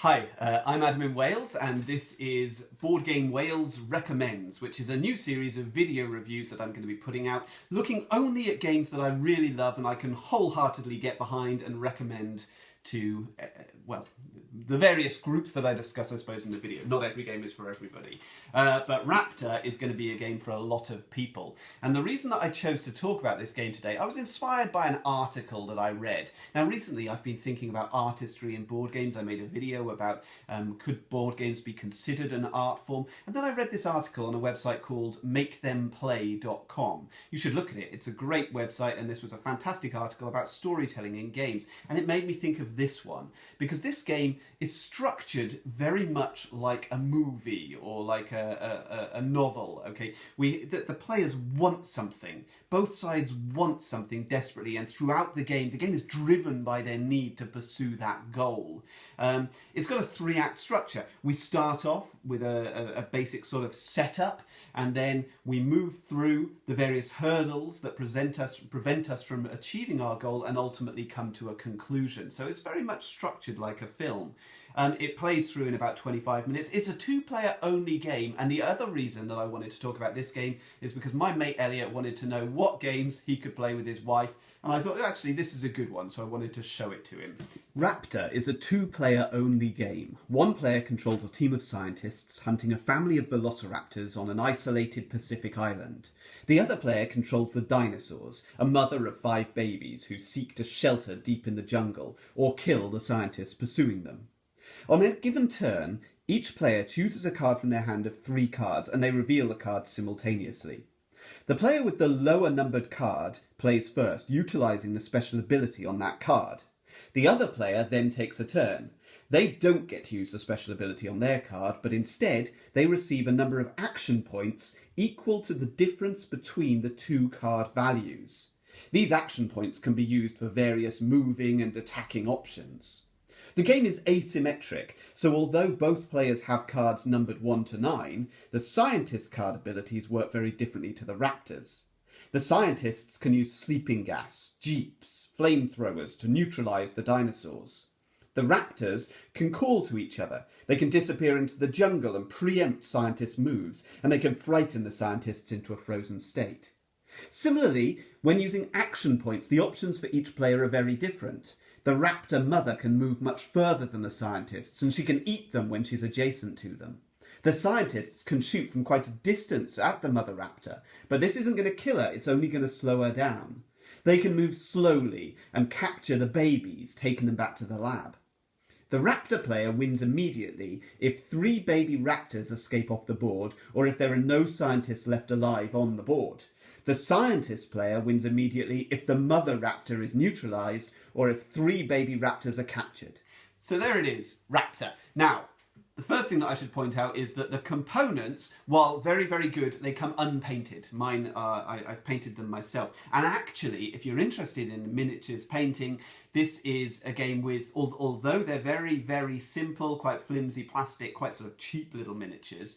Hi, I'm Adam in Wales, and this is Board Game Wales Recommends, which is a new series of video reviews that I'm going to be putting out, looking only at games that I really love and I can wholeheartedly get behind and recommend to, well, the various groups that I discuss, I suppose, in the video. Not every game is for everybody. But Raptor is going to be a game for a lot of people. And the reason that I chose to talk about this game today, I was inspired by an article that I read. Now, recently I've been thinking about artistry in board games. I made a video about could board games be considered an art form? And then I read this article on a website called makethemplay.com. You should look at it. It's a great website, and this was a fantastic article about storytelling in games. And it made me think of this one, because this game is structured very much like a movie or like a novel. Okay, the players want something. Both sides want something desperately, and throughout the game is driven by their need to pursue that goal. It's got a 3-act structure. We start off with a basic sort of setup, and then we move through the various hurdles that prevent us from achieving our goal and ultimately come to a conclusion. So it's very much structured like a film. It plays through in about 25 minutes. It's a 2-player only game, and the other reason that I wanted to talk about this game is because my mate Elliot wanted to know what games he could play with his wife, and I thought actually this is a good one, so I wanted to show it to him. Raptor is a 2-player only game. One player controls a team of scientists hunting a family of velociraptors on an isolated Pacific island. The other player controls the dinosaurs, a mother of 5 babies who seek to shelter deep in the jungle or kill the scientists pursuing them. On a given turn, each player chooses a card from their hand of 3 cards, and they reveal the cards simultaneously. The player with the lower numbered card plays first, utilising the special ability on that card. The other player then takes a turn. They don't get to use the special ability on their card, but instead they receive a number of action points equal to the difference between the 2 card values. These action points can be used for various moving and attacking options. The game is asymmetric, so although both players have cards numbered 1 to 9, the scientist card abilities work very differently to the Raptors. The scientists can use sleeping gas, jeeps, flamethrowers to neutralise the dinosaurs. The Raptors can call to each other. They can disappear into the jungle and preempt scientists' moves, and they can frighten the scientists into a frozen state. Similarly, when using action points, the options for each player are very different. The Raptor mother can move much further than the scientists, and she can eat them when she's adjacent to them. The scientists can shoot from quite a distance at the mother Raptor, but this isn't going to kill her, it's only going to slow her down. They can move slowly and capture the babies, taking them back to the lab. The Raptor player wins immediately if 3 baby raptors escape off the board, or if there are no scientists left alive on the board. The scientist player wins immediately if the mother raptor is neutralised, or if 3 baby raptors are captured. So there it is, Raptor. Now, the first thing that I should point out is that the components, while very, very good, they come unpainted. Mine, I've painted them myself. And actually, if you're interested in miniatures painting, this is a game with, although they're very, very simple, quite flimsy plastic, quite sort of cheap little miniatures,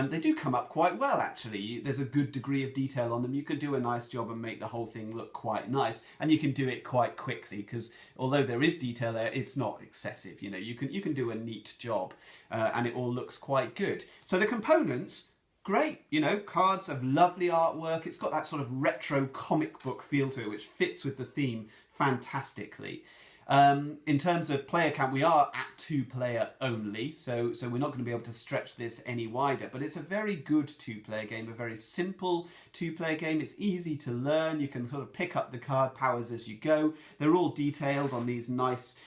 they do come up quite well, actually. There's a good degree of detail on them. You can do a nice job and make the whole thing look quite nice, and you can do it quite quickly, because although there is detail there, it's not excessive. You know, you can do a neat job, and it all looks quite good. So the components, great, you know, cards of lovely artwork. It's got that sort of retro comic book feel to it, which fits with the theme fantastically. In terms of player count, we are at 2-player only, so we're not going to be able to stretch this any wider, but it's a very good 2-player game, a very simple 2-player game. It's easy to learn. You can sort of pick up the card powers as you go. They're all detailed on these nice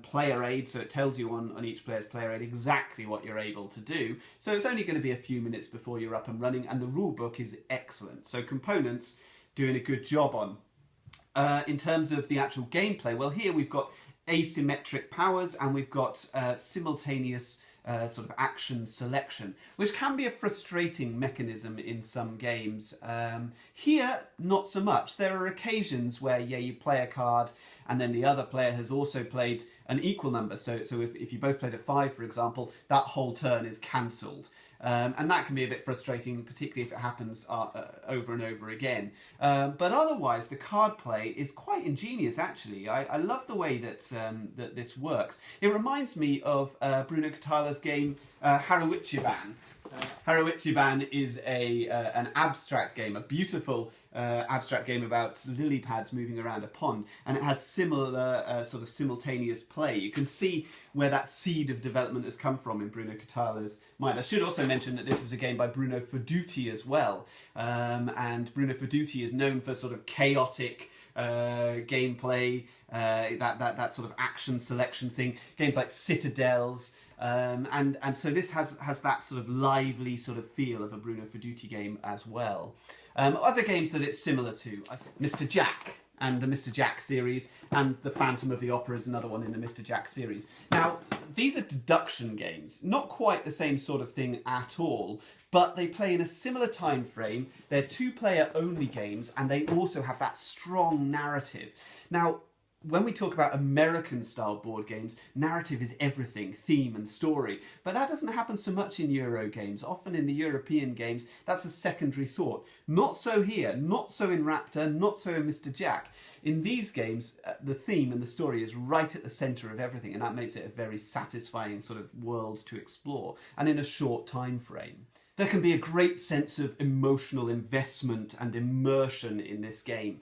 player aids, so it tells you on each player's player aid exactly what you're able to do. So it's only going to be a few minutes before you're up and running, and the rule book is excellent. So components, doing a good job on. In terms of the actual gameplay, well, here we've got asymmetric powers, and we've got simultaneous sort of action selection, which can be a frustrating mechanism in some games. Here, not so much. There are occasions where, yeah, you play a card and then the other player has also played an equal number. So if you both played a 5, for example, that whole turn is cancelled. And that can be a bit frustrating, particularly if it happens over and over again. But otherwise, the card play is quite ingenious, actually. I love the way that, that this works. It reminds me of Bruno Catala's game Haruichiban. Haruichiban is an abstract game, a beautiful abstract game about lily pads moving around a pond, and it has similar sort of simultaneous play. You can see where that seed of development has come from in Bruno Catala's mind. I should also mention that this is a game by Bruno Fedduti as well, and Bruno Fedduti is known for sort of chaotic gameplay, that sort of action selection thing, games like Citadels. And so this has that sort of lively sort of feel of a Bruno Fedduti game as well. Other games that it's similar to, I think, Mr. Jack and the Mr. Jack series, and the Phantom of the Opera is another one in the Mr. Jack series. Now, these are deduction games, not quite the same sort of thing at all, but they play in a similar time frame. They're two-player only games, and they also have that strong narrative. Now, when we talk about American-style board games, narrative is everything, theme and story. But that doesn't happen so much in Euro games. Often in the European games, that's a secondary thought. Not so here, not so in Raptor, not so in Mr. Jack. In these games, the theme and the story is right at the centre of everything, and that makes it a very satisfying sort of world to explore, and in a short time frame. There can be a great sense of emotional investment and immersion in this game.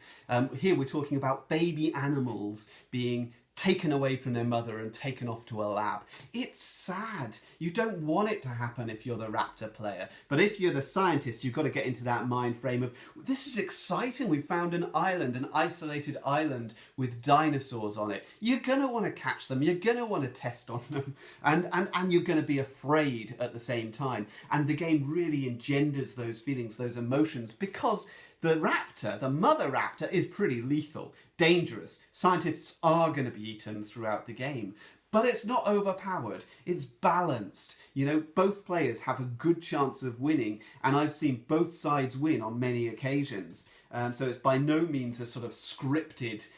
Here we're talking about baby animals being taken away from their mother and taken off to a lab. It's sad. You don't want it to happen if you're the Raptor player. But if you're the scientist, you've got to get into that mind frame of, this is exciting, we found an island, an isolated island with dinosaurs on it. You're going to want to catch them, you're going to want to test on them, and you're going to be afraid at the same time. And the game really engenders those feelings, those emotions, because the raptor, the mother raptor, is pretty lethal, dangerous. Scientists are going to be eaten throughout the game. But it's not overpowered, it's balanced. You know, both players have a good chance of winning, and I've seen both sides win on many occasions. So it's by no means a sort of scripted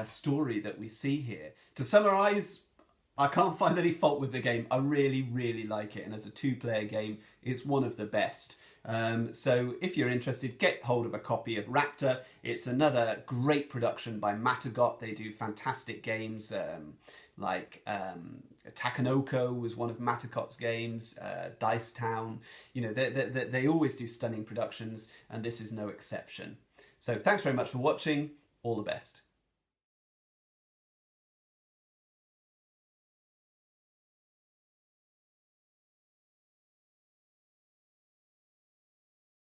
story that we see here. To summarise, I can't find any fault with the game. I really, really like it, and as a two-player game, it's one of the best. So if you're interested, get hold of a copy of Raptor. It's another great production by Matagot. They do fantastic games like Takanoko was one of Matagot's games, Dice Town. You know, they always do stunning productions, and this is no exception. So thanks very much for watching. All the best.